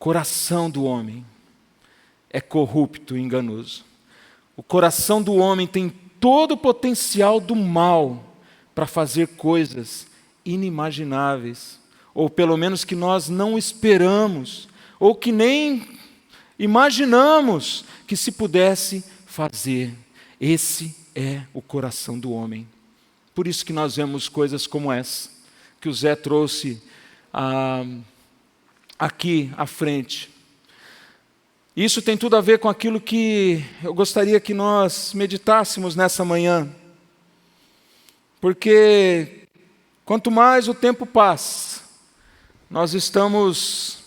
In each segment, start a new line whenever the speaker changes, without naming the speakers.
coração do homem é corrupto e enganoso. O coração do homem tem todo o potencial do mal para fazer coisas inimagináveis, ou pelo menos que nós não esperamos, ou que nem imaginamos que se pudesse fazer. Esse é o coração do homem. Por isso que nós vemos coisas como essa, que o Zé trouxe aqui à frente. Isso tem tudo a ver com aquilo que eu gostaria que nós meditássemos nessa manhã. Porque quanto mais o tempo passa, nós estamos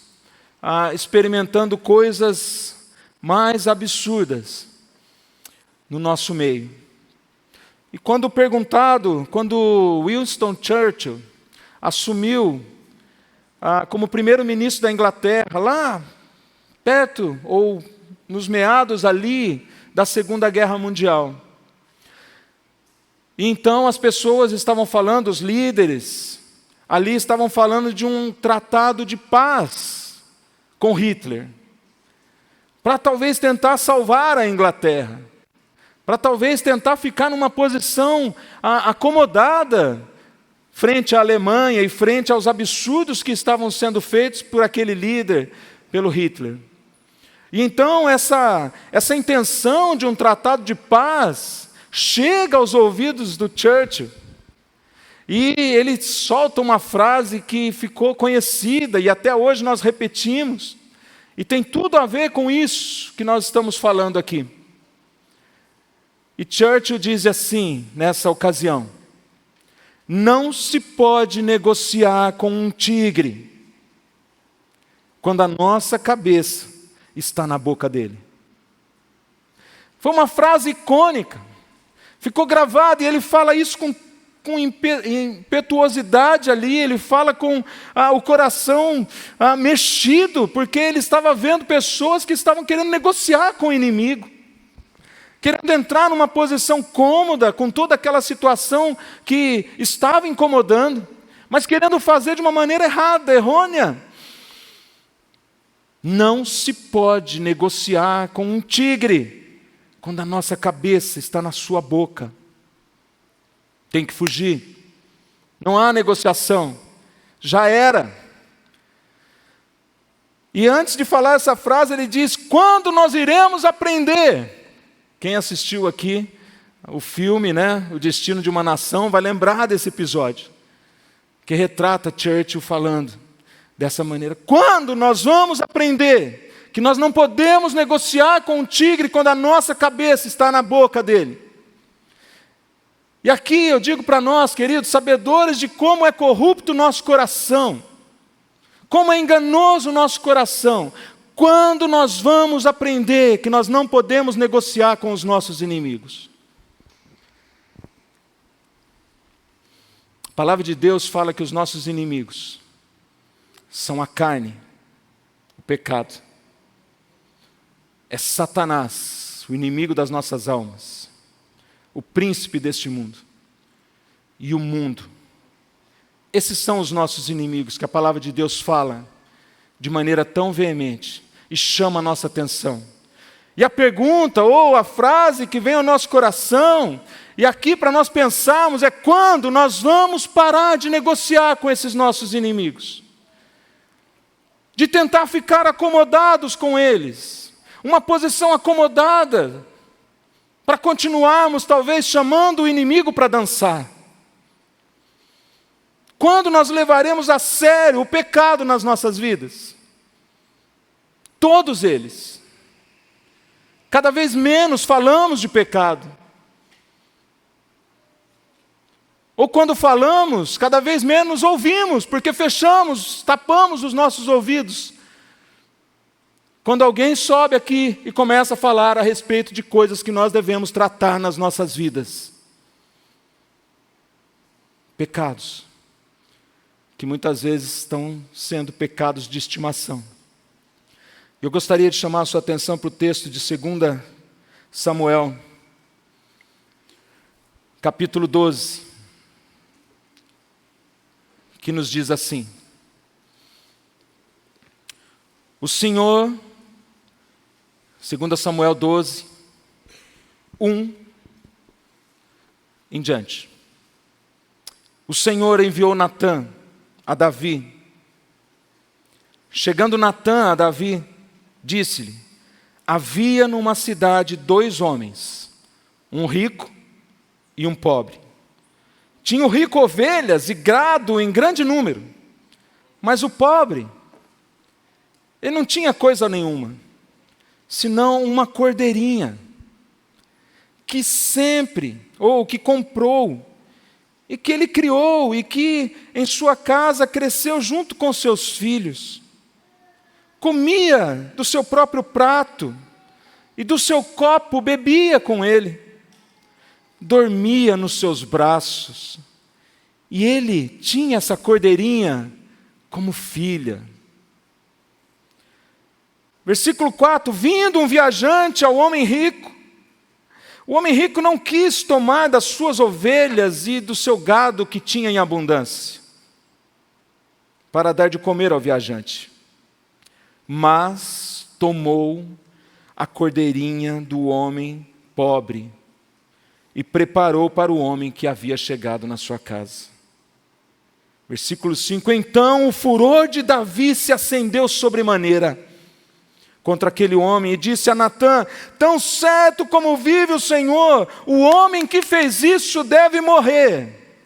experimentando coisas mais absurdas no nosso meio. E quando Winston Churchill assumiu como primeiro-ministro da Inglaterra, lá perto ou nos meados ali da Segunda Guerra Mundial, e então as pessoas estavam falando, os líderes ali estavam falando de um tratado de paz com Hitler, para talvez tentar salvar a Inglaterra, para talvez tentar ficar numa posição acomodada frente à Alemanha e frente aos absurdos que estavam sendo feitos por aquele líder, pelo Hitler. E então essa intenção de um tratado de paz chega aos ouvidos do Churchill, e ele solta uma frase que ficou conhecida e até hoje nós repetimos, e tem tudo a ver com isso que nós estamos falando aqui. E Churchill diz assim, nessa ocasião: não se pode negociar com um tigre quando a nossa cabeça está na boca dele. Foi uma frase icônica, ficou gravada, e ele fala isso com impetuosidade ali, ele fala com o coração mexido, porque ele estava vendo pessoas que estavam querendo negociar com o inimigo, querendo entrar numa posição cômoda com toda aquela situação que estava incomodando, mas querendo fazer de uma maneira errada, errônea. Não se pode negociar com um tigre quando a nossa cabeça está na sua boca. Tem que fugir. Não há negociação. Já era. E antes de falar essa frase, ele diz: quando nós iremos aprender? Quem assistiu aqui o filme, O Destino de uma Nação, vai lembrar desse episódio, que retrata Churchill falando dessa maneira. Quando nós vamos aprender que nós não podemos negociar com o tigre quando a nossa cabeça está na boca dele? E aqui eu digo para nós, queridos, sabedores de como é corrupto o nosso coração, como é enganoso o nosso coração, quando nós vamos aprender que nós não podemos negociar com os nossos inimigos? A palavra de Deus fala que os nossos inimigos são a carne, o pecado. É Satanás, o inimigo das nossas almas, o príncipe deste mundo, e o mundo. Esses são os nossos inimigos que a palavra de Deus fala de maneira tão veemente e chama a nossa atenção. E a pergunta ou a frase que vem ao nosso coração, e aqui para nós pensarmos, é: quando nós vamos parar de negociar com esses nossos inimigos? De tentar ficar acomodados com eles, uma posição acomodada, para continuarmos talvez chamando o inimigo para dançar. Quando nós levaremos a sério o pecado nas nossas vidas? Todos eles. Cada vez menos falamos de pecado. Ou quando falamos, cada vez menos ouvimos, porque fechamos, tapamos os nossos ouvidos. Quando alguém sobe aqui e começa a falar a respeito de coisas que nós devemos tratar nas nossas vidas. Pecados, que muitas vezes estão sendo pecados de estimação. Eu gostaria de chamar a sua atenção para o texto de 2 Samuel, capítulo 12, que nos diz assim: O Senhor, 2 Samuel 12, 1 em diante. O Senhor enviou Natã a Davi. Chegando Natã a Davi, disse-lhe: havia numa cidade 2 homens, um rico e um pobre. Tinha o rico ovelhas e gado em grande número, mas o pobre, ele não tinha coisa nenhuma, senão uma cordeirinha, que comprou, e que ele criou, e que em sua casa cresceu junto com seus filhos. Comia do seu próprio prato, e do seu copo bebia com ele. Dormia nos seus braços, e ele tinha essa cordeirinha como filha. Versículo 4, vindo um viajante ao homem rico, o homem rico não quis tomar das suas ovelhas e do seu gado que tinha em abundância, para dar de comer ao viajante, mas tomou a cordeirinha do homem pobre e preparou para o homem que havia chegado na sua casa. Versículo 5, então o furor de Davi se acendeu sobremaneira contra aquele homem e disse a Natã: tão certo como vive o Senhor, o homem que fez isso deve morrer.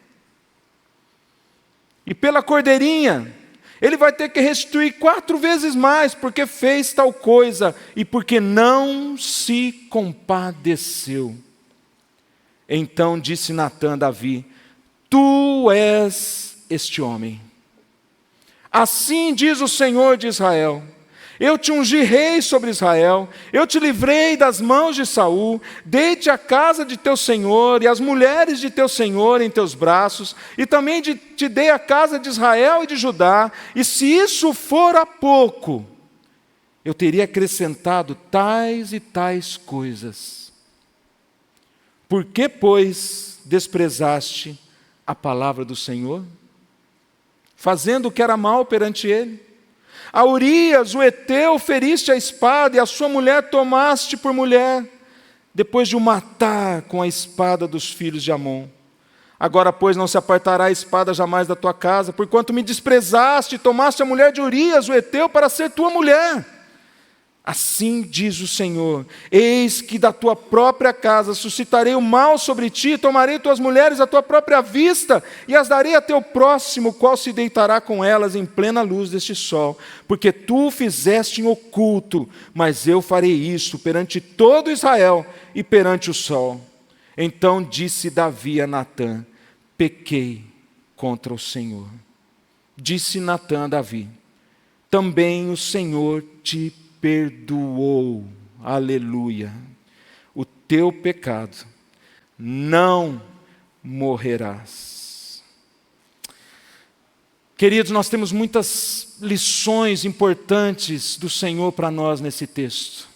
E pela cordeirinha, ele vai ter que restituir 4 vezes mais, porque fez tal coisa e porque não se compadeceu. Então disse Natã a Davi: tu és este homem. Assim diz o Senhor de Israel: eu te ungi rei sobre Israel, eu te livrei das mãos de Saul, dei-te a casa de teu senhor e as mulheres de teu senhor em teus braços, e também te dei a casa de Israel e de Judá, e se isso fora pouco, eu teria acrescentado tais e tais coisas. Por que, pois, desprezaste a palavra do Senhor, fazendo o que era mal perante ele? A Urias, o heteu, feriste a espada, e a sua mulher tomaste por mulher, depois de o matar com a espada dos filhos de Amon. Agora, pois, não se apartará a espada jamais da tua casa, porquanto me desprezaste e tomaste a mulher de Urias, o heteu, para ser tua mulher. Assim diz o Senhor: eis que da tua própria casa suscitarei o mal sobre ti, tomarei tuas mulheres à tua própria vista, e as darei a teu próximo, qual se deitará com elas em plena luz deste sol, porque tu o fizeste em oculto, mas eu farei isso perante todo Israel e perante o sol. Então disse Davi a Natã: pequei contra o Senhor. Disse Natã a Davi: também o Senhor te perdoou, aleluia, o teu pecado, não morrerás. Queridos, nós temos muitas lições importantes do Senhor para nós nesse texto.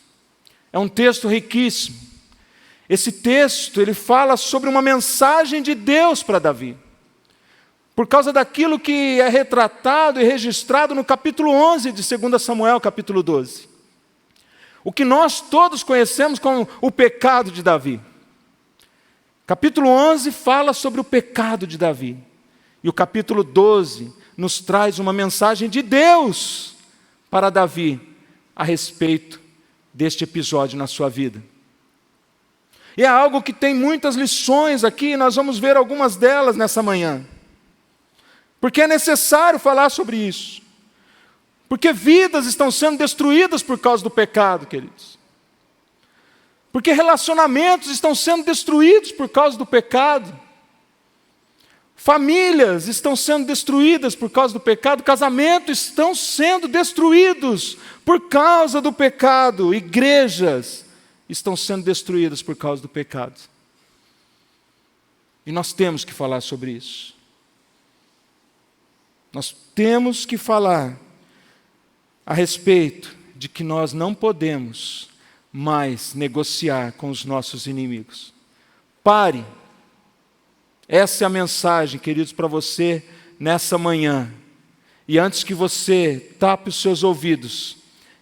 É um texto riquíssimo. Esse texto, ele fala sobre uma mensagem de Deus para Davi, por causa daquilo que é retratado e registrado no capítulo 11 de 2 Samuel, capítulo 12. O que nós todos conhecemos como o pecado de Davi. Capítulo 11 fala sobre o pecado de Davi. E o capítulo 12 nos traz uma mensagem de Deus para Davi a respeito deste episódio na sua vida. E é algo que tem muitas lições aqui, e nós vamos ver algumas delas nessa manhã. Porque é necessário falar sobre isso. Porque vidas estão sendo destruídas por causa do pecado, queridos. Porque relacionamentos estão sendo destruídos por causa do pecado. Famílias estão sendo destruídas por causa do pecado. Casamentos estão sendo destruídos por causa do pecado. Igrejas estão sendo destruídas por causa do pecado. E nós temos que falar sobre isso. Nós temos que falar a respeito de que nós não podemos mais negociar com os nossos inimigos. Pare. Essa é a mensagem, queridos, para você nessa manhã. E antes que você tape os seus ouvidos,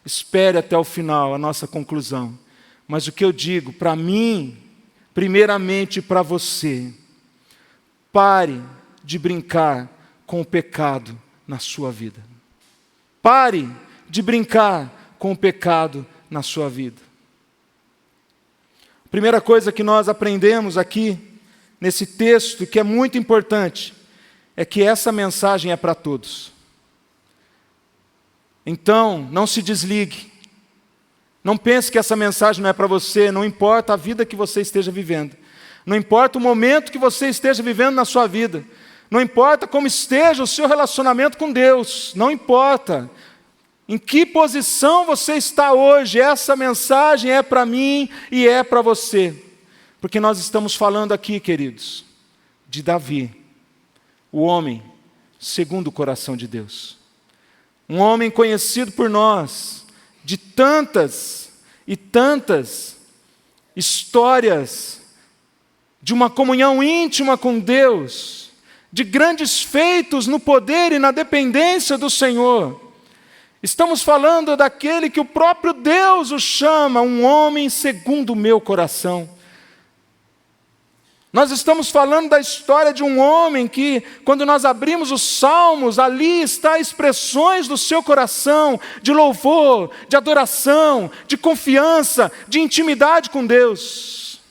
espere até o final a nossa conclusão. Mas o que eu digo, para mim, primeiramente para você, pare de brincar com o pecado na sua vida. Pare de brincar com o pecado na sua vida. A primeira coisa que nós aprendemos aqui, nesse texto, que é muito importante, é que essa mensagem é para todos. Então, não se desligue. Não pense que essa mensagem não é para você, não importa a vida que você esteja vivendo. Não importa o momento que você esteja vivendo na sua vida. Não importa como esteja o seu relacionamento com Deus. Não importa em que posição você está hoje. Essa mensagem é para mim e é para você. Porque nós estamos falando aqui, queridos, de Davi, o homem segundo o coração de Deus. Um homem conhecido por nós, de tantas e tantas histórias, de uma comunhão íntima com Deus, de grandes feitos no poder e na dependência do Senhor. Estamos falando daquele que o próprio Deus o chama, um homem segundo o meu coração. Nós estamos falando da história de um homem que, quando nós abrimos os Salmos, ali está expressões do seu coração, de louvor, de adoração, de confiança, de intimidade com Deus.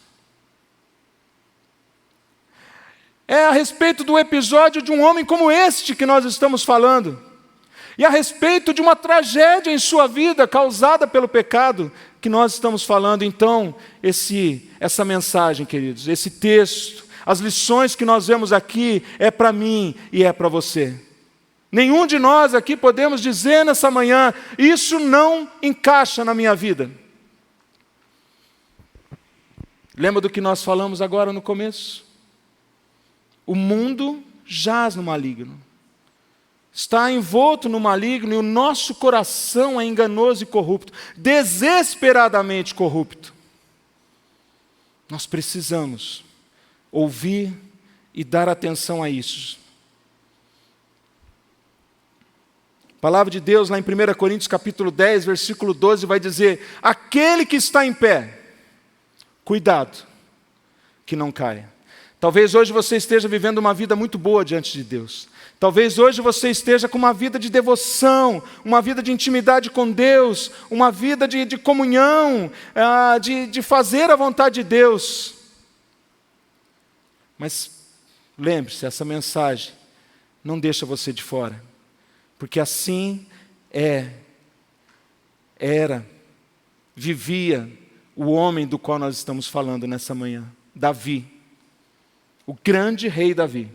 É a respeito do episódio de um homem como este que nós estamos falando. E a respeito de uma tragédia em sua vida causada pelo pecado que nós estamos falando. Então, essa mensagem, queridos, esse texto, as lições que nós vemos aqui é para mim e é para você. Nenhum de nós aqui podemos dizer nessa manhã, isso não encaixa na minha vida. Lembra do que nós falamos agora no começo? O mundo jaz no maligno. Está envolto no maligno e o nosso coração é enganoso e corrupto, desesperadamente corrupto. Nós precisamos ouvir e dar atenção a isso. A palavra de Deus lá em 1 Coríntios capítulo 10, versículo 12 vai dizer: aquele que está em pé, cuidado, que não caia. Talvez hoje você esteja vivendo uma vida muito boa diante de Deus. Talvez hoje você esteja com uma vida de devoção, uma vida de intimidade com Deus, uma vida de comunhão, de fazer a vontade de Deus. Mas lembre-se, essa mensagem não deixa você de fora, porque assim vivia o homem do qual nós estamos falando nessa manhã, Davi, o grande rei Davi.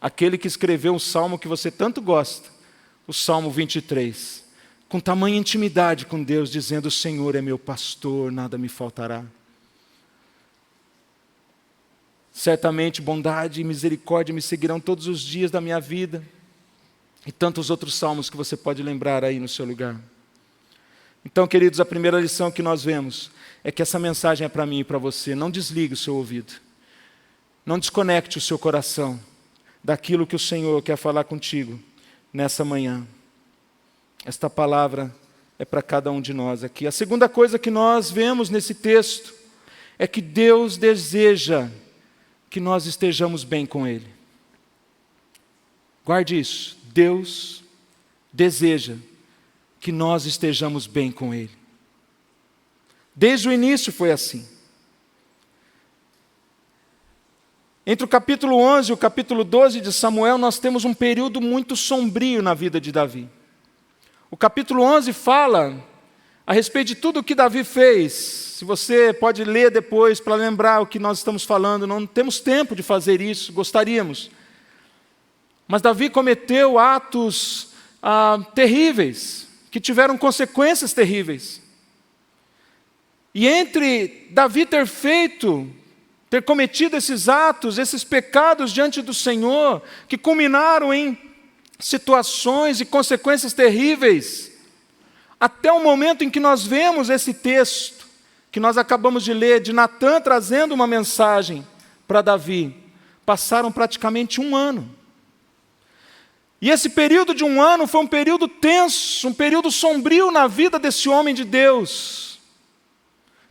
Aquele que escreveu um salmo que você tanto gosta, o Salmo 23, com tamanha intimidade com Deus, dizendo: o Senhor é meu pastor, nada me faltará. Certamente bondade e misericórdia me seguirão todos os dias da minha vida. E tantos outros salmos que você pode lembrar aí no seu lugar. Então, queridos, a primeira lição que nós vemos é que essa mensagem é para mim e para você. Não desligue o seu ouvido. Não desconecte o seu coração daquilo que o Senhor quer falar contigo nessa manhã. Esta palavra é para cada um de nós aqui. A segunda coisa que nós vemos nesse texto é que Deus deseja que nós estejamos bem com Ele. Guarde isso. Deus deseja que nós estejamos bem com Ele. Desde o início foi assim. Entre o capítulo 11 e o capítulo 12 de Samuel, nós temos um período muito sombrio na vida de Davi. O capítulo 11 fala a respeito de tudo o que Davi fez. Se você pode ler depois para lembrar o que nós estamos falando, não temos tempo de fazer isso, gostaríamos. Mas Davi cometeu atos terríveis, que tiveram consequências terríveis. E entre Davi ter cometido esses atos, esses pecados diante do Senhor, que culminaram em situações e consequências terríveis, até o momento em que nós vemos esse texto, que nós acabamos de ler, de Natã trazendo uma mensagem para Davi, passaram praticamente um ano. E esse período de 1 ano foi um período tenso, um período sombrio na vida desse homem de Deus,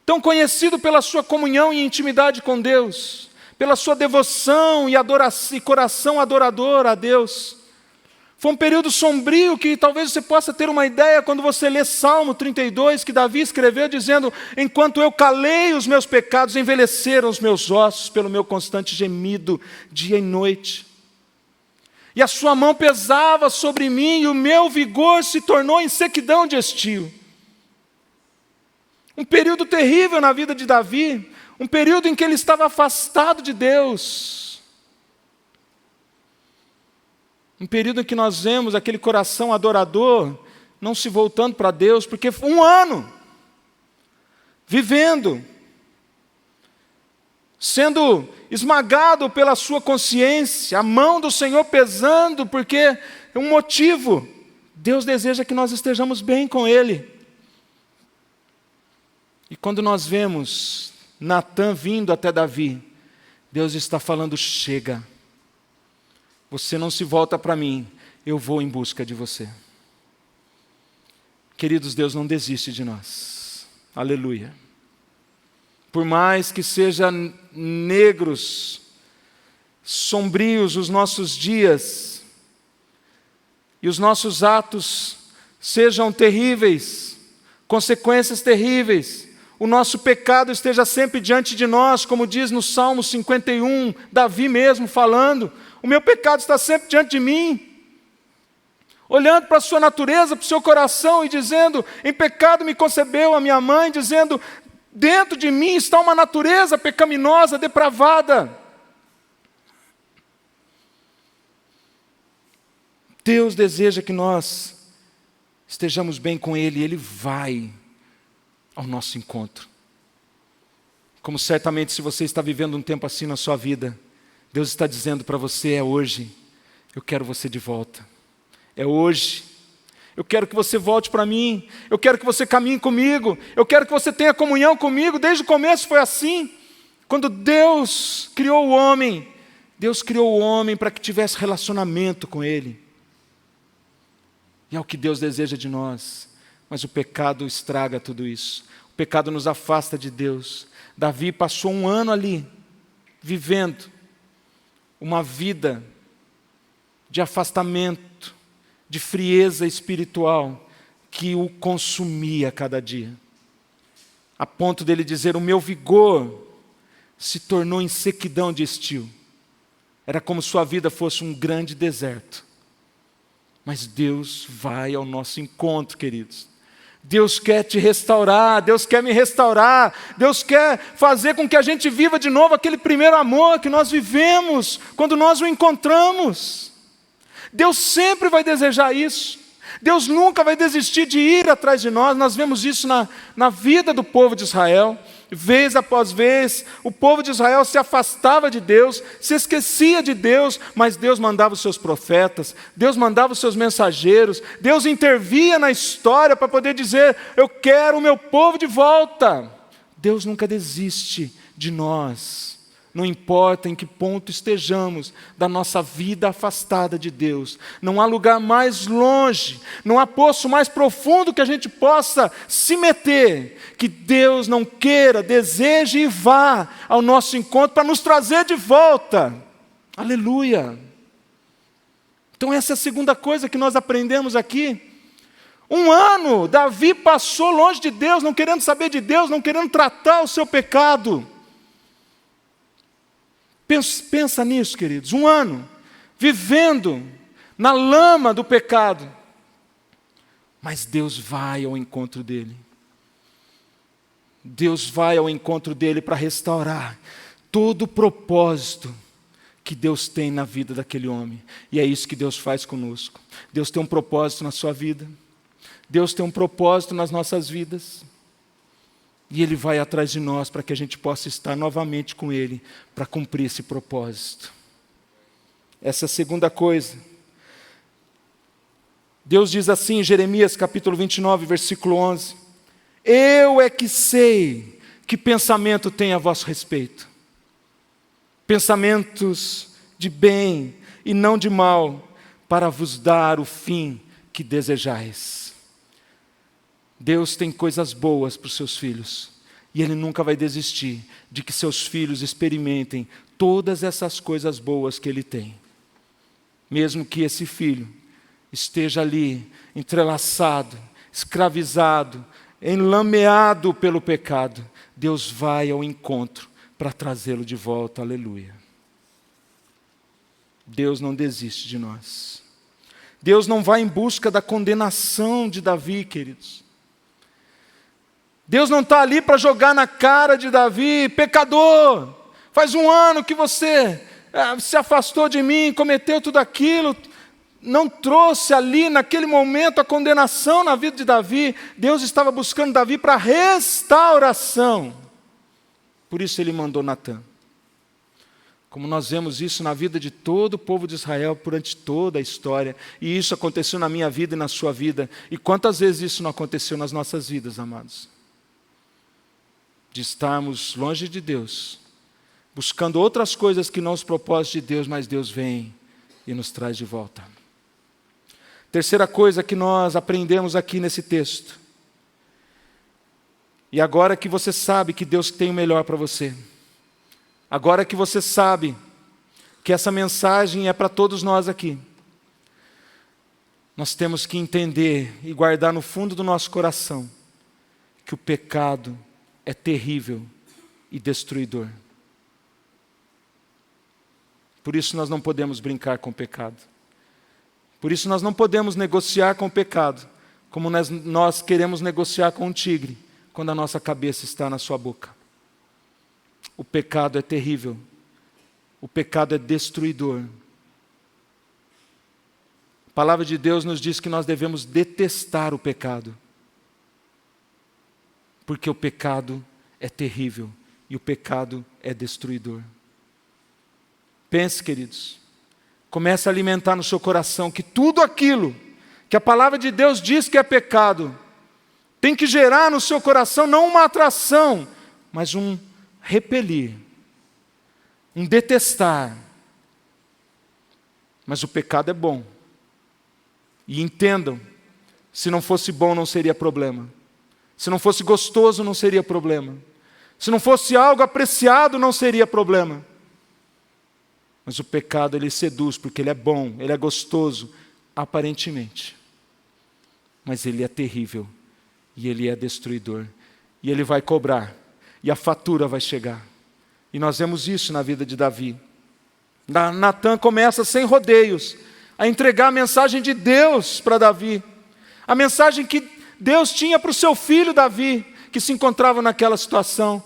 tão conhecido pela sua comunhão e intimidade com Deus, pela sua devoção e adoração, e coração adorador a Deus. Foi um período sombrio que talvez você possa ter uma ideia quando você lê Salmo 32, que Davi escreveu dizendo: enquanto eu calei os meus pecados, envelheceram os meus ossos pelo meu constante gemido, dia e noite. E a sua mão pesava sobre mim, e o meu vigor se tornou em sequidão de estio. Um período terrível na vida de Davi, um período em que ele estava afastado de Deus. Um período em que nós vemos aquele coração adorador não se voltando para Deus, porque foi 1 ano vivendo, sendo esmagado pela sua consciência, a mão do Senhor pesando, porque é um motivo. Deus deseja que nós estejamos bem com Ele. E quando nós vemos Natã vindo até Davi, Deus está falando: chega. Você não se volta para mim, eu vou em busca de você. Queridos, Deus não desiste de nós. Aleluia. Por mais que sejam negros, sombrios os nossos dias, e os nossos atos sejam terríveis, consequências terríveis, o nosso pecado esteja sempre diante de nós, como diz no Salmo 51, Davi mesmo falando: o meu pecado está sempre diante de mim, olhando para a sua natureza, para o seu coração e dizendo: em pecado me concebeu a minha mãe, dizendo: dentro de mim está uma natureza pecaminosa, depravada. Deus deseja que nós estejamos bem com Ele, e Ele vai ao nosso encontro. Como certamente, se você está vivendo um tempo assim na sua vida, Deus está dizendo para você: é hoje, eu quero você de volta. É hoje, eu quero que você volte para mim, eu quero que você caminhe comigo, eu quero que você tenha comunhão comigo. Desde o começo foi assim. Quando Deus criou o homem, Deus criou o homem para que tivesse relacionamento com Ele. E é o que Deus deseja de nós, mas o pecado estraga tudo isso. O pecado nos afasta de Deus. Davi passou 1 ano ali, vivendo uma vida de afastamento, de frieza espiritual, que o consumia cada dia, a ponto dele dizer: o meu vigor se tornou em sequidão de estio. Era como se sua vida fosse um grande deserto. Mas Deus vai ao nosso encontro, queridos. Deus quer te restaurar, Deus quer me restaurar, Deus quer fazer com que a gente viva de novo aquele primeiro amor que nós vivemos quando nós o encontramos. Deus sempre vai desejar isso. Deus nunca vai desistir de ir atrás de nós. Nós vemos isso na vida do povo de Israel. Vez após vez, o povo de Israel se afastava de Deus, se esquecia de Deus, mas Deus mandava os seus profetas, Deus mandava os seus mensageiros, Deus intervia na história para poder dizer: eu quero o meu povo de volta. Deus nunca desiste de nós. Não importa em que ponto estejamos da nossa vida afastada de Deus, não há lugar mais longe, não há poço mais profundo que a gente possa se meter, que Deus não queira, deseje e vá ao nosso encontro para nos trazer de volta. Aleluia! Então essa é a segunda coisa que nós aprendemos aqui. 1 ano, Davi passou longe de Deus, não querendo saber de Deus, não querendo tratar o seu pecado. Pensa nisso, queridos. 1 ano, vivendo na lama do pecado. Mas Deus vai ao encontro dele. Deus vai ao encontro dele para restaurar todo o propósito que Deus tem na vida daquele homem. E é isso que Deus faz conosco. Deus tem um propósito na sua vida. Deus tem um propósito nas nossas vidas. E Ele vai atrás de nós para que a gente possa estar novamente com Ele, para cumprir esse propósito. Essa é a segunda coisa. Deus diz assim em Jeremias capítulo 29, versículo 11: eu é que sei que pensamento tenho a vosso respeito. Pensamentos de bem e não de mal, para vos dar o fim que desejais. Deus tem coisas boas para os seus filhos, e Ele nunca vai desistir de que seus filhos experimentem todas essas coisas boas que Ele tem. Mesmo que esse filho esteja ali, entrelaçado, escravizado, enlameado pelo pecado, Deus vai ao encontro para trazê-lo de volta, aleluia. Deus não desiste de nós. Deus não vai em busca da condenação de Davi, queridos. Deus não está ali para jogar na cara de Davi: pecador, faz 1 ano que você se afastou de mim, cometeu tudo aquilo. Não trouxe ali, naquele momento, a condenação na vida de Davi. Deus estava buscando Davi para restauração. Por isso Ele mandou Natã. Como nós vemos isso na vida de todo o povo de Israel durante toda a história. E isso aconteceu na minha vida e na sua vida. E quantas vezes isso não aconteceu nas nossas vidas, amados? De estarmos longe de Deus, buscando outras coisas que não os propósitos de Deus, mas Deus vem e nos traz de volta. Terceira coisa que nós aprendemos aqui nesse texto. E agora que você sabe que Deus tem o melhor para você, agora que você sabe que essa mensagem é para todos nós aqui, nós temos que entender e guardar no fundo do nosso coração que o pecado é terrível e destruidor. Por isso nós não podemos brincar com o pecado. Por isso nós não podemos negociar com o pecado, como nós queremos negociar com um tigre, quando a nossa cabeça está na sua boca. O pecado é terrível. O pecado é destruidor. A palavra de Deus nos diz que nós devemos detestar o pecado. Porque o pecado é terrível e o pecado é destruidor. Pense, queridos, comece a alimentar no seu coração que tudo aquilo que a palavra de Deus diz que é pecado, tem que gerar no seu coração não uma atração, mas um repelir, um detestar. Mas o pecado é bom. E entendam, se não fosse bom não seria problema. Se não fosse gostoso não seria problema. Se não fosse algo apreciado não seria problema. Mas o pecado ele seduz porque ele é bom, ele é gostoso, aparentemente. Mas ele é terrível e ele é destruidor. E ele vai cobrar e a fatura vai chegar. E nós vemos isso na vida de Davi. Natã começa sem rodeios a entregar a mensagem de Deus para Davi. A mensagem que Deus tinha para o seu filho Davi, que se encontrava naquela situação.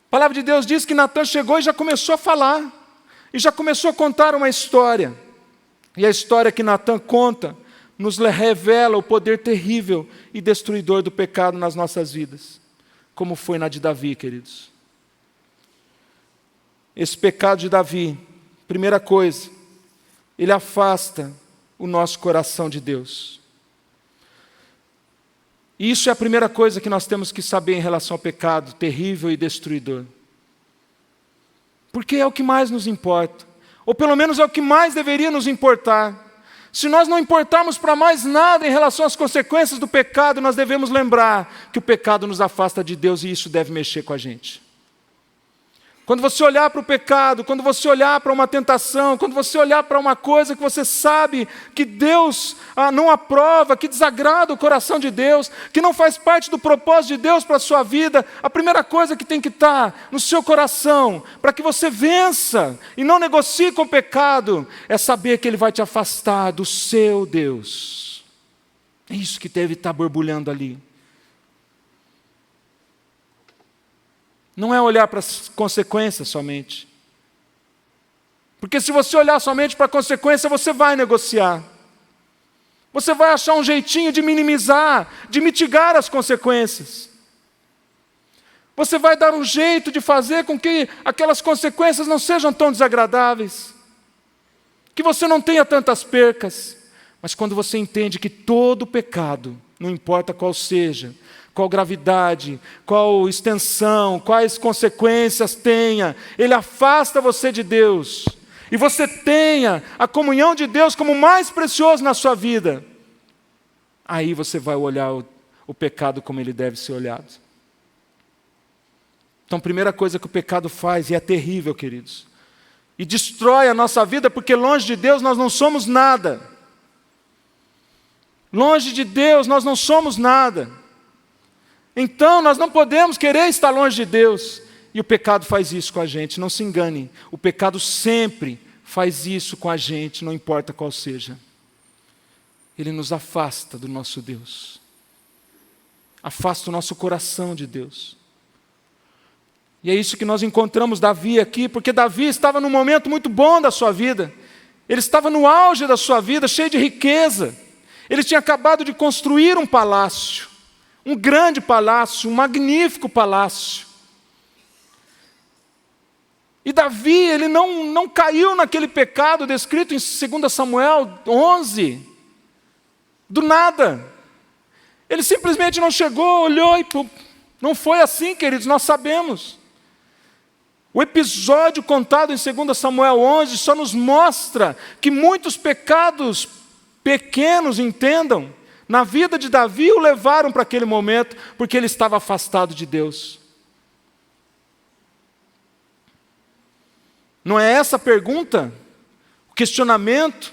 A palavra de Deus diz que Natã chegou e já começou a falar. E já começou a contar uma história. E a história que Natã conta nos revela o poder terrível e destruidor do pecado nas nossas vidas. Como foi na de Davi, queridos. Esse pecado de Davi, primeira coisa, ele afasta o nosso coração de Deus. E isso é a primeira coisa que nós temos que saber em relação ao pecado terrível e destruidor. Porque é o que mais nos importa. Ou pelo menos é o que mais deveria nos importar. Se nós não importarmos para mais nada em relação às consequências do pecado, nós devemos lembrar que o pecado nos afasta de Deus e isso deve mexer com a gente. Quando você olhar para o pecado, quando você olhar para uma tentação, quando você olhar para uma coisa que você sabe que Deus não aprova, que desagrada o coração de Deus, que não faz parte do propósito de Deus para a sua vida, a primeira coisa que tem que estar no seu coração, para que você vença e não negocie com o pecado, é saber que ele vai te afastar do seu Deus. É isso que deve estar borbulhando ali. Não é olhar para as consequências somente. Porque se você olhar somente para a consequência, você vai negociar. Você vai achar um jeitinho de minimizar, de mitigar as consequências. Você vai dar um jeito de fazer com que aquelas consequências não sejam tão desagradáveis. Que você não tenha tantas percas. Mas quando você entende que todo pecado, não importa qual seja, qual gravidade, qual extensão, quais consequências tenha, ele afasta você de Deus. e você tenha a comunhão de Deus como o mais precioso na sua vida, aí você vai olhar o pecado como ele deve ser olhado. Então, a primeira coisa que o pecado faz, e é terrível, queridos, e destrói a nossa vida, porque longe de Deus nós não somos nada. Longe de Deus nós não somos nada. Então, nós não podemos querer estar longe de Deus. E o pecado faz isso com a gente, não se engane. O pecado sempre faz isso com a gente, não importa qual seja. Ele nos afasta do nosso Deus. Afasta o nosso coração de Deus. E é isso que nós encontramos Davi aqui, porque Davi estava num momento muito bom da sua vida. Ele estava no auge da sua vida, cheio de riqueza. Ele tinha acabado de construir um palácio, um grande palácio, um magnífico palácio. E Davi, ele não caiu naquele pecado descrito em 2 Samuel 11, do nada. Ele simplesmente não chegou, olhou e não foi assim, queridos, nós sabemos. O episódio contado em 2 Samuel 11 só nos mostra que muitos pecados pequenos, entendam, na vida de Davi o levaram para aquele momento, porque ele estava afastado de Deus. Não é essa a pergunta, o questionamento,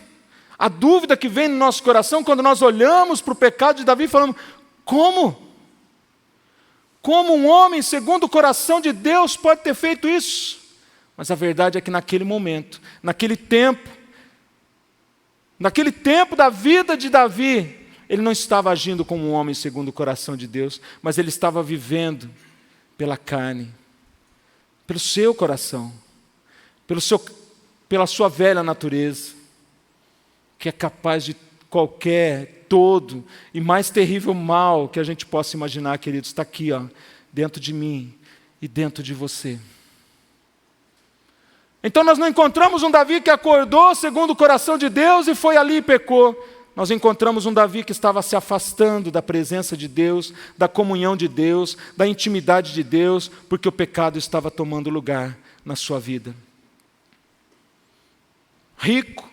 a dúvida que vem no nosso coração quando nós olhamos para o pecado de Davi e falamos: como? Como um homem segundo o coração de Deus pode ter feito isso? Mas a verdade é que naquele momento, naquele tempo da vida de Davi, ele não estava agindo como um homem segundo o coração de Deus, mas ele estava vivendo pela carne, pelo seu coração, pela sua velha natureza, que é capaz de qualquer, todo e mais terrível mal que a gente possa imaginar, queridos, está aqui, dentro de mim e dentro de você. Então nós não encontramos um Davi que acordou segundo o coração de Deus e foi ali e pecou. Nós encontramos um Davi que estava se afastando da presença de Deus, da comunhão de Deus, da intimidade de Deus, porque o pecado estava tomando lugar na sua vida. Rico,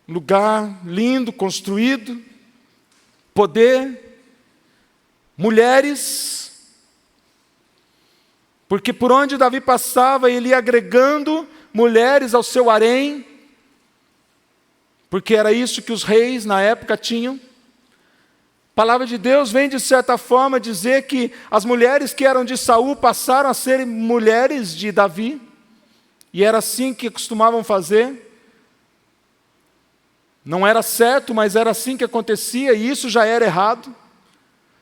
lugar lindo, construído, poder, mulheres, porque por onde Davi passava, ele ia agregando mulheres ao seu harém, porque era isso que os reis na época tinham. A palavra de Deus vem de certa forma dizer que as mulheres que eram de Saul passaram a ser mulheres de Davi, e era assim que costumavam fazer. Não era certo, mas era assim que acontecia, e isso já era errado.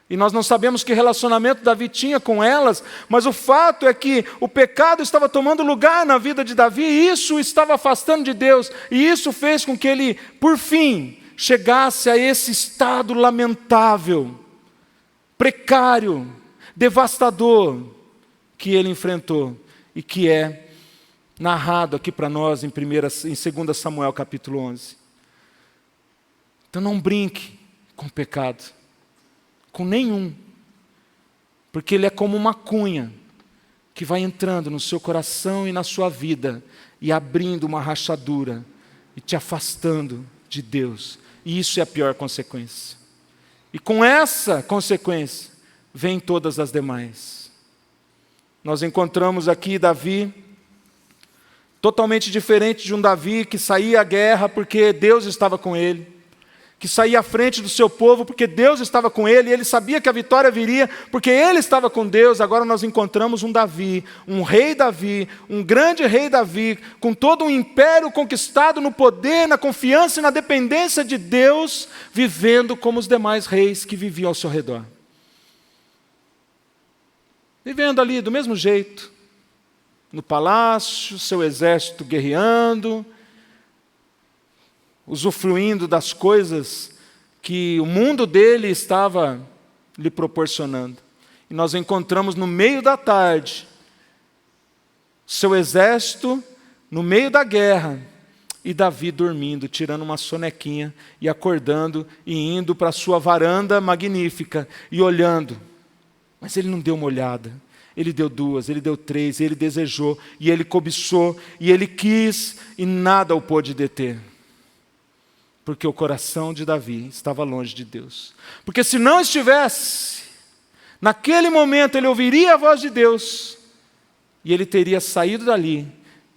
E nós não sabemos que relacionamento Davi tinha com elas, mas o fato é que o pecado estava tomando lugar na vida de Davi, e isso o estava afastando de Deus, e isso fez com que ele, por fim, chegasse a esse estado lamentável, precário, devastador, que ele enfrentou, e que é narrado aqui para nós em 2 Samuel capítulo 11. Então não brinque com o pecado, com nenhum, porque ele é como uma cunha que vai entrando no seu coração e na sua vida e abrindo uma rachadura e te afastando de Deus. E isso é a pior consequência. E com essa consequência vem todas as demais. Nós encontramos aqui Davi totalmente diferente de um Davi que saía à guerra porque Deus estava com ele, que saía à frente do seu povo porque Deus estava com ele, e ele sabia que a vitória viria porque ele estava com Deus. Agora nós encontramos um Davi, um rei Davi, um grande rei Davi, com todo um império conquistado no poder, na confiança e na dependência de Deus, vivendo como os demais reis que viviam ao seu redor. Vivendo ali do mesmo jeito, no palácio, seu exército guerreando, usufruindo das coisas que o mundo dele estava lhe proporcionando. E nós encontramos no meio da tarde, seu exército no meio da guerra, e Davi dormindo, tirando uma sonequinha e acordando e indo para a sua varanda magnífica e olhando. Mas ele não deu uma olhada, Ele deu 2, ele deu 3, ele desejou, e ele cobiçou, e ele quis, e nada o pôde deter. Porque o coração de Davi estava longe de Deus. Porque se não estivesse, naquele momento ele ouviria a voz de Deus, e ele teria saído dali,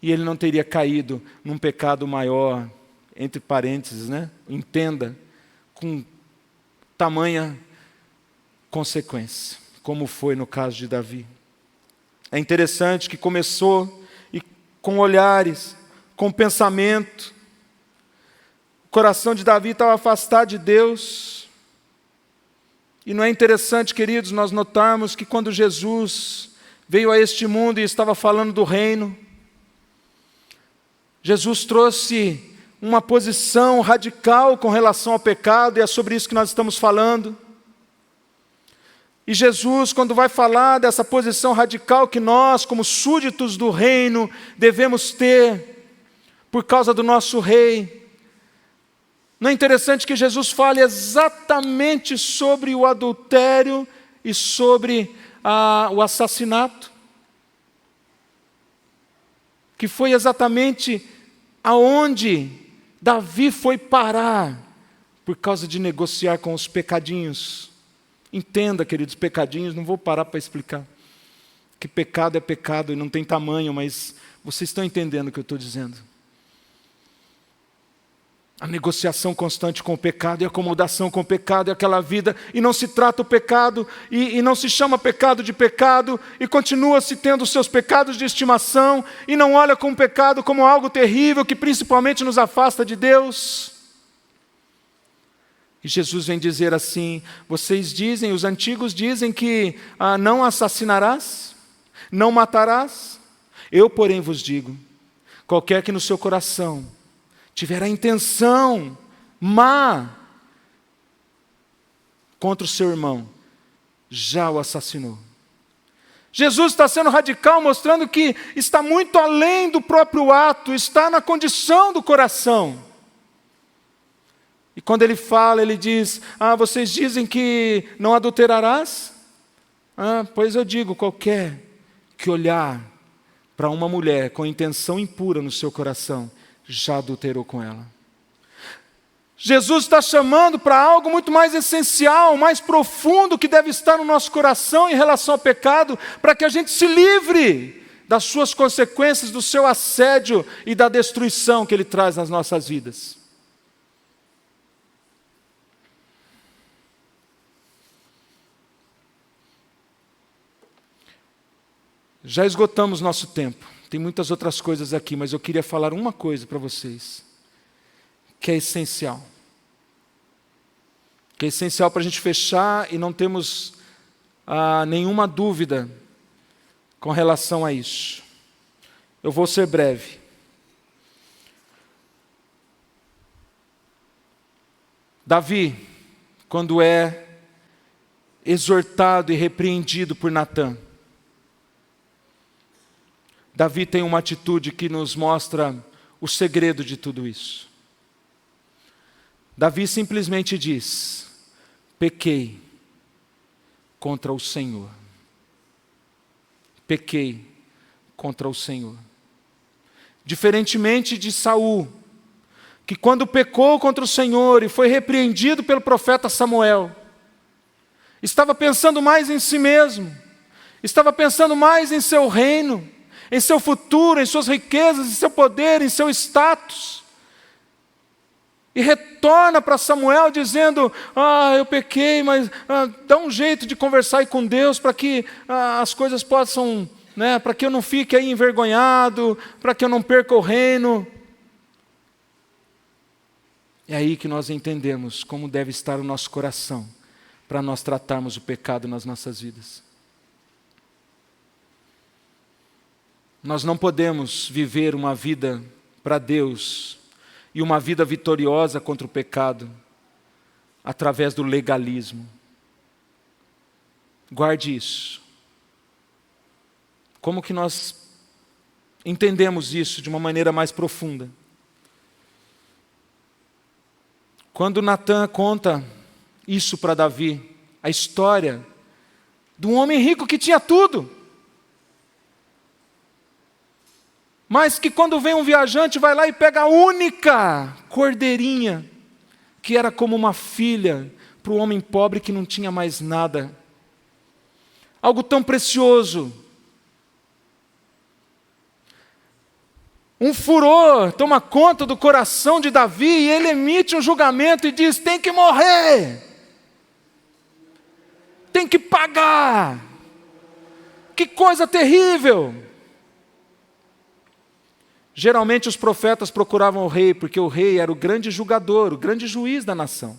e ele não teria caído num pecado maior, entre parênteses, né? Entenda, com tamanha consequência, como foi no caso de Davi. É interessante que começou com olhares, com pensamento. O coração de Davi estava afastado de Deus. E não é interessante, queridos, nós notarmos que quando Jesus veio a este mundo e estava falando do reino, Jesus trouxe uma posição radical com relação ao pecado, e é sobre isso que nós estamos falando. E Jesus, quando vai falar dessa posição radical que nós, como súditos do reino, devemos ter, por causa do nosso rei, não é interessante que Jesus fale exatamente sobre o adultério e sobre o assassinato? Que foi exatamente aonde Davi foi parar, por causa de negociar com os pecadinhos. Entenda, queridos, pecadinhos, não vou parar para explicar. Que pecado é pecado e não tem tamanho, mas vocês estão entendendo o que eu estou dizendo. A negociação constante com o pecado e a acomodação com o pecado e aquela vida, e não se trata o pecado, e não se chama pecado de pecado, e continua-se tendo os seus pecados de estimação, e não olha com o pecado como algo terrível que principalmente nos afasta de Deus. E Jesus vem dizer assim: vocês dizem, os antigos dizem que não assassinarás, não matarás. Eu, porém, vos digo, qualquer que no seu coração tiver a intenção má contra o seu irmão, já o assassinou. Jesus está sendo radical, mostrando que está muito além do próprio ato, está na condição do coração. E quando ele fala, ele diz: vocês dizem que não adulterarás? Pois eu digo, qualquer que olhar para uma mulher com intenção impura no seu coração, já adulterou com ela. Jesus está chamando para algo muito mais essencial, mais profundo, que deve estar no nosso coração em relação ao pecado, para que a gente se livre das suas consequências, do seu assédio e da destruição que ele traz nas nossas vidas. Já esgotamos nosso tempo. Tem muitas outras coisas aqui, mas eu queria falar uma coisa para vocês, que é essencial. Que é essencial para a gente fechar e não termos nenhuma dúvida com relação a isso. Eu vou ser breve. Davi, quando é exortado e repreendido por Natã, Davi tem uma atitude que nos mostra o segredo de tudo isso. Davi simplesmente diz: pequei contra o Senhor. Pequei contra o Senhor. Diferentemente de Saul, que quando pecou contra o Senhor e foi repreendido pelo profeta Samuel, estava pensando mais em si mesmo, estava pensando mais em seu reino, em seu futuro, em suas riquezas, em seu poder, em seu status. E retorna para Samuel dizendo: eu pequei, mas dá um jeito de conversar aí com Deus para que as coisas possam, para que eu não fique aí envergonhado, para que eu não perca o reino. É aí que nós entendemos como deve estar o nosso coração, para nós tratarmos o pecado nas nossas vidas. Nós não podemos viver uma vida para Deus e uma vida vitoriosa contra o pecado através do legalismo. Guarde isso. Como que nós entendemos isso de uma maneira mais profunda? Quando Natã conta isso para Davi, a história de um homem rico que tinha tudo, mas que quando vem um viajante vai lá e pega a única cordeirinha, que era como uma filha para o homem pobre que não tinha mais nada. Algo tão precioso. Um furor toma conta do coração de Davi e ele emite um julgamento e diz: tem que morrer, tem que pagar. Que coisa terrível! Geralmente os profetas procuravam o rei, porque o rei era o grande julgador, o grande juiz da nação.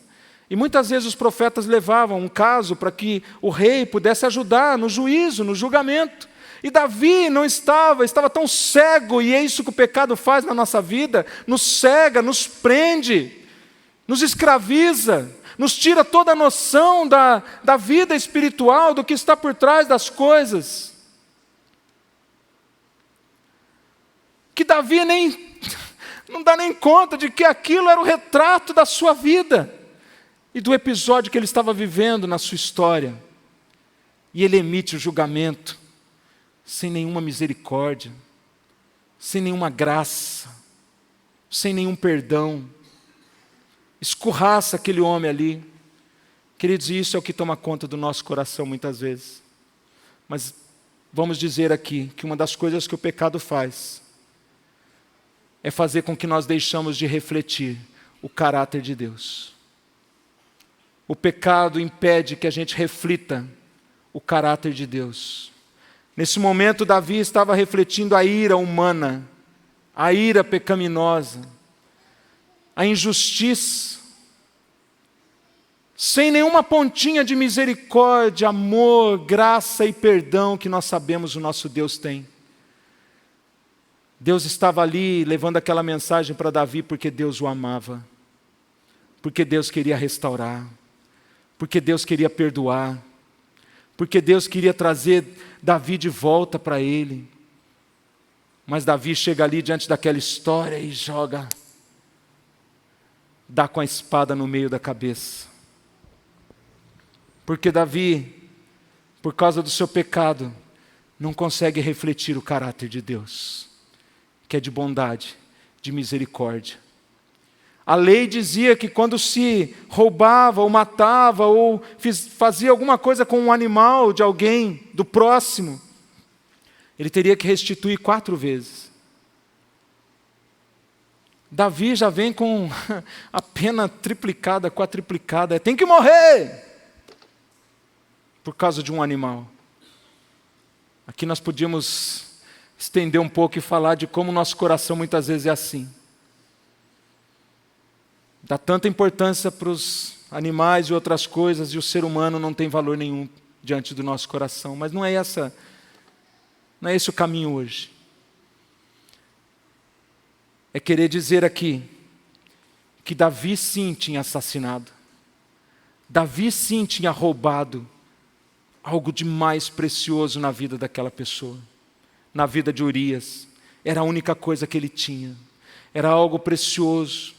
E muitas vezes os profetas levavam um caso para que o rei pudesse ajudar no juízo, no julgamento. E Davi não estava tão cego, e é isso que o pecado faz na nossa vida: nos cega, nos prende, nos escraviza, nos tira toda a noção da vida espiritual, do que está por trás das coisas. Que Davi não dá nem conta de que aquilo era o retrato da sua vida e do episódio que ele estava vivendo na sua história. E ele emite o julgamento sem nenhuma misericórdia, sem nenhuma graça, sem nenhum perdão. Escorraça aquele homem ali. Queridos, isso é o que toma conta do nosso coração muitas vezes. Mas vamos dizer aqui que uma das coisas que o pecado faz é fazer com que nós deixamos de refletir o caráter de Deus. O pecado impede que a gente reflita o caráter de Deus. Nesse momento, Davi estava refletindo a ira humana, a ira pecaminosa, a injustiça, sem nenhuma pontinha de misericórdia, amor, graça e perdão que nós sabemos o nosso Deus tem. Deus estava ali levando aquela mensagem para Davi porque Deus o amava, porque Deus queria restaurar, porque Deus queria perdoar, porque Deus queria trazer Davi de volta para ele. Mas Davi chega ali diante daquela história e dá com a espada no meio da cabeça. Porque Davi, por causa do seu pecado, não consegue refletir o caráter de Deus, que é de bondade, de misericórdia. A lei dizia que quando se roubava ou matava ou fazia alguma coisa com um animal de alguém, do próximo, ele teria que restituir 4 vezes. Davi já vem com a pena triplicada, quadriplicada. Tem que morrer por causa de um animal. Aqui nós podíamos estender um pouco e falar de como o nosso coração muitas vezes é assim. Dá tanta importância para os animais e outras coisas, e o ser humano não tem valor nenhum diante do nosso coração. Mas não é esse o caminho hoje. É querer dizer aqui que Davi sim tinha assassinado. Davi sim tinha roubado algo de mais precioso na vida daquela pessoa. Na vida de Urias. Era a única coisa que ele tinha. Era algo precioso.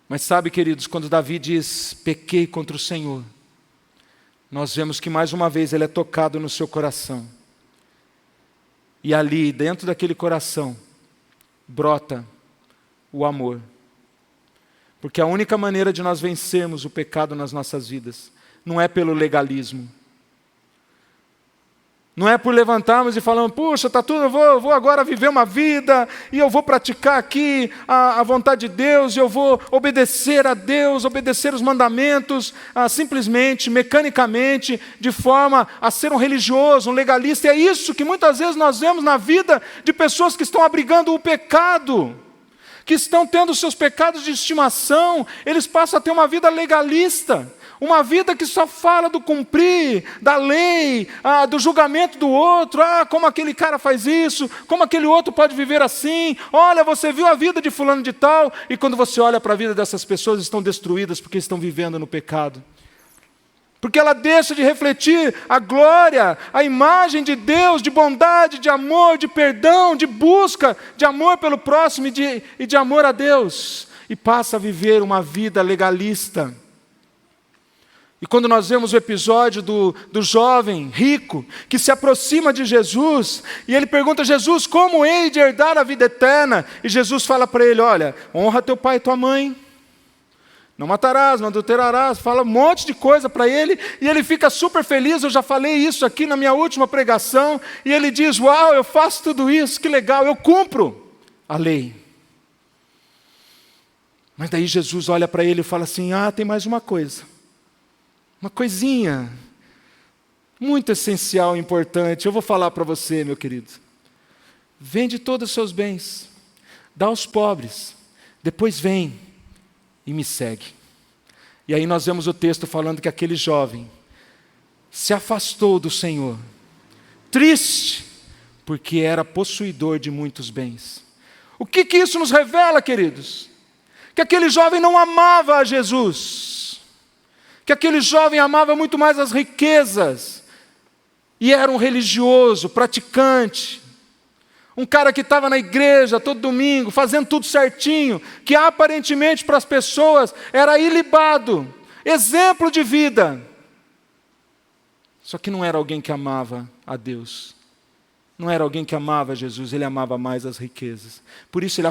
Mas sabe, queridos, quando Davi diz, pequei contra o Senhor, nós vemos que mais uma vez ele é tocado no seu coração. E ali, dentro daquele coração, brota o amor. Porque a única maneira de nós vencermos o pecado nas nossas vidas não é pelo legalismo. Não é por levantarmos e falarmos, puxa, está tudo, eu vou agora viver uma vida, e eu vou praticar aqui a vontade de Deus, e eu vou obedecer a Deus, obedecer os mandamentos, simplesmente, mecanicamente, de forma a ser um religioso, um legalista. E é isso que muitas vezes nós vemos na vida de pessoas que estão abrigando o pecado, que estão tendo seus pecados de estimação. Eles passam a ter uma vida legalista, uma vida que só fala do cumprir, da lei, do julgamento do outro. Como aquele cara faz isso, como aquele outro pode viver assim. Olha, você viu a vida de fulano de tal, e quando você olha para a vida dessas pessoas, estão destruídas porque estão vivendo no pecado. Porque ela deixa de refletir a glória, a imagem de Deus, de bondade, de amor, de perdão, de busca, de amor pelo próximo e de amor a Deus. E passa a viver uma vida legalista. E quando nós vemos o episódio do jovem rico que se aproxima de Jesus, e ele pergunta: Jesus, como hei de herdar a vida eterna? E Jesus fala para ele: olha, honra teu pai e tua mãe, não matarás, não adulterarás, fala um monte de coisa para ele, e ele fica super feliz. Eu já falei isso aqui na minha última pregação, e ele diz: uau, eu faço tudo isso, que legal, eu cumpro a lei. Mas daí Jesus olha para ele e fala assim: tem mais uma coisa. Uma coisinha muito essencial e importante. Eu vou falar para você, meu querido. Vende todos os seus bens, dá aos pobres, depois vem e me segue. E aí nós vemos o texto falando que aquele jovem se afastou do Senhor, triste, porque era possuidor de muitos bens. O que isso nos revela, queridos? Que aquele jovem não amava a Jesus, que aquele jovem amava muito mais as riquezas, e era um religioso, praticante, um cara que estava na igreja todo domingo, fazendo tudo certinho, que aparentemente para as pessoas era ilibado, exemplo de vida. Só que não era alguém que amava a Deus, não era alguém que amava Jesus, ele amava mais as riquezas. Por isso ele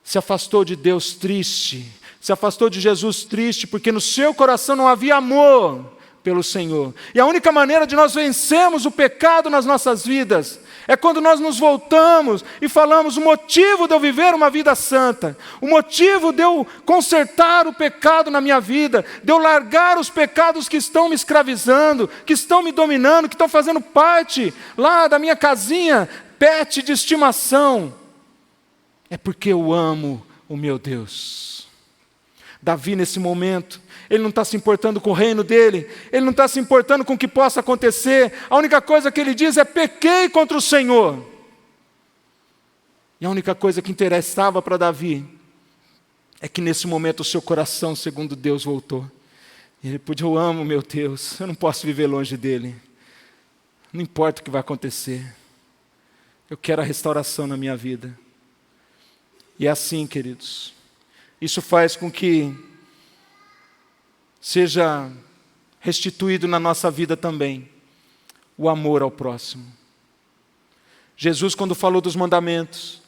se afastou de Deus triste, se afastou de Jesus triste, porque no seu coração não havia amor pelo Senhor. E a única maneira de nós vencermos o pecado nas nossas vidas é quando nós nos voltamos e falamos: o motivo de eu viver uma vida santa, o motivo de eu consertar o pecado na minha vida, de eu largar os pecados que estão me escravizando, que estão me dominando, que estão fazendo parte lá da minha casinha, pet de estimação, é porque eu amo o meu Deus. Davi, nesse momento, ele não está se importando com o reino dele, ele não está se importando com o que possa acontecer. A única coisa que ele diz é: pequei contra o Senhor. E a única coisa que interessava para Davi é que nesse momento o seu coração, segundo Deus, voltou. E ele podia: eu amo meu Deus, eu não posso viver longe dele, não importa o que vai acontecer, eu quero a restauração na minha vida. E é assim, queridos, isso faz com que seja restituído na nossa vida também o amor ao próximo. Jesus, quando falou dos mandamentos,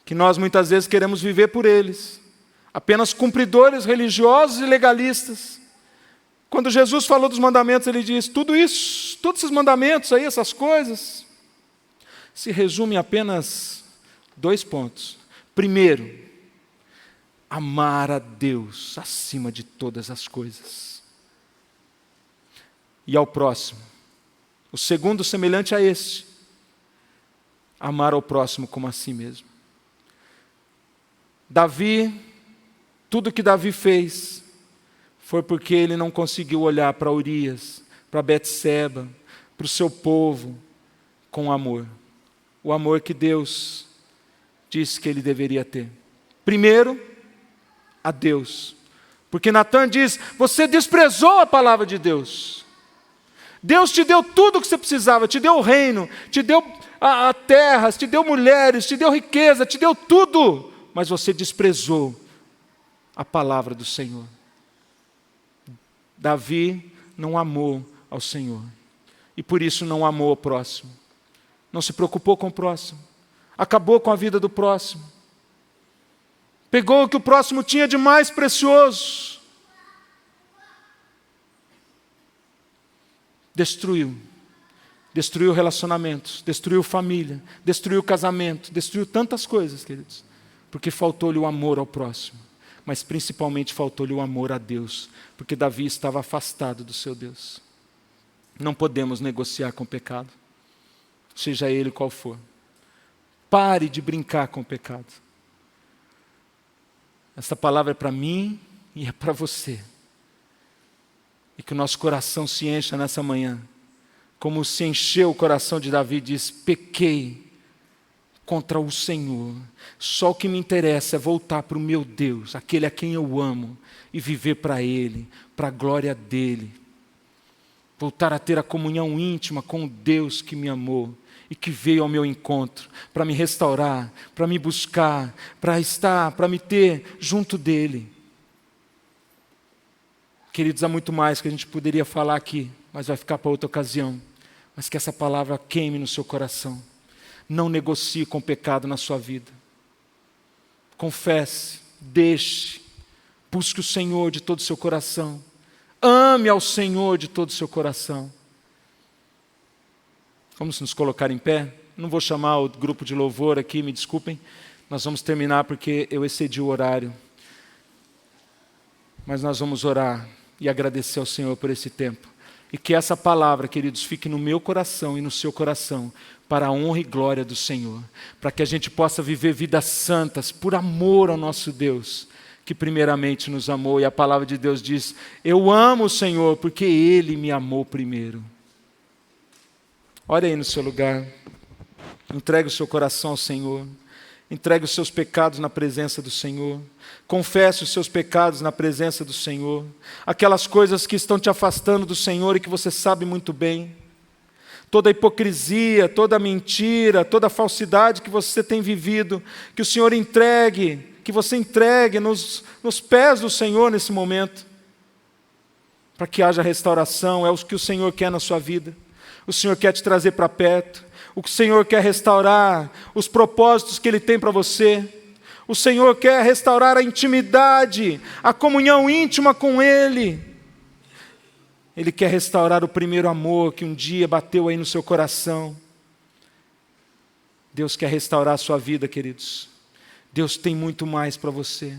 que nós muitas vezes queremos viver por eles, apenas cumpridores religiosos e legalistas. Quando Jesus falou dos mandamentos, ele diz: tudo isso, todos esses mandamentos aí, essas coisas, se resume em apenas 2 pontos. Primeiro, amar a Deus acima de todas as coisas, e ao próximo. O segundo, semelhante a este: amar ao próximo como a si mesmo. Davi, tudo que Davi fez foi porque ele não conseguiu olhar para Urias, para Betseba, para o seu povo com amor. O amor que Deus disse que ele deveria ter. Primeiro, a Deus. Porque Natan diz: você desprezou a palavra de Deus. Deus te deu tudo o que você precisava, te deu o reino, te deu a terras, te deu mulheres, te deu riqueza, te deu tudo, mas você desprezou a palavra do Senhor. Davi não amou ao Senhor, e por isso não amou o próximo, não se preocupou com o próximo, acabou com a vida do próximo, pegou o que o próximo tinha de mais precioso, destruiu relacionamentos, destruiu família, destruiu casamento, destruiu tantas coisas, queridos, porque faltou-lhe o amor ao próximo, mas principalmente faltou-lhe o amor a Deus, porque Davi estava afastado do seu Deus. Não podemos negociar com o pecado, seja ele qual for. Pare de brincar com o pecado. Essa palavra é para mim e é para você. E que o nosso coração se encha nessa manhã, como se encheu o coração de Davi, diz: pequei contra o Senhor. Só o que me interessa é voltar para o meu Deus, aquele a quem eu amo, e viver para Ele, para a glória dEle. Voltar a ter a comunhão íntima com o Deus que me amou e que veio ao meu encontro para me restaurar, para me buscar, para me ter junto dEle. Queridos, há muito mais que a gente poderia falar aqui, mas vai ficar para outra ocasião. Mas que essa palavra queime no seu coração. Não negocie com o pecado na sua vida. Confesse, deixe, busque o Senhor de todo o seu coração. Ame ao Senhor de todo o seu coração. Vamos nos colocar em pé? Não vou chamar o grupo de louvor aqui, me desculpem. Nós vamos terminar porque eu excedi o horário. Mas nós vamos orar e agradecer ao Senhor por esse tempo. E que essa palavra, queridos, fique no meu coração e no seu coração, para a honra e glória do Senhor. Para que a gente possa viver vidas santas, por amor ao nosso Deus, que primeiramente nos amou. E a palavra de Deus diz: eu amo o Senhor, porque Ele me amou primeiro. Ore aí no seu lugar. Entregue o seu coração ao Senhor. Entregue os seus pecados na presença do Senhor. Confesse os seus pecados na presença do Senhor. Aquelas coisas que estão te afastando do Senhor e que você sabe muito bem. Toda a hipocrisia, toda a mentira, toda a falsidade que você tem vivido, que o Senhor entregue, que você entregue nos pés do Senhor nesse momento. Para que haja restauração, é o que o Senhor quer na sua vida. O Senhor quer te trazer para perto. O Senhor quer restaurar os propósitos que Ele tem para você. O Senhor quer restaurar a intimidade, a comunhão íntima com Ele. Ele quer restaurar o primeiro amor que um dia bateu aí no seu coração. Deus quer restaurar a sua vida, queridos. Deus tem muito mais para você.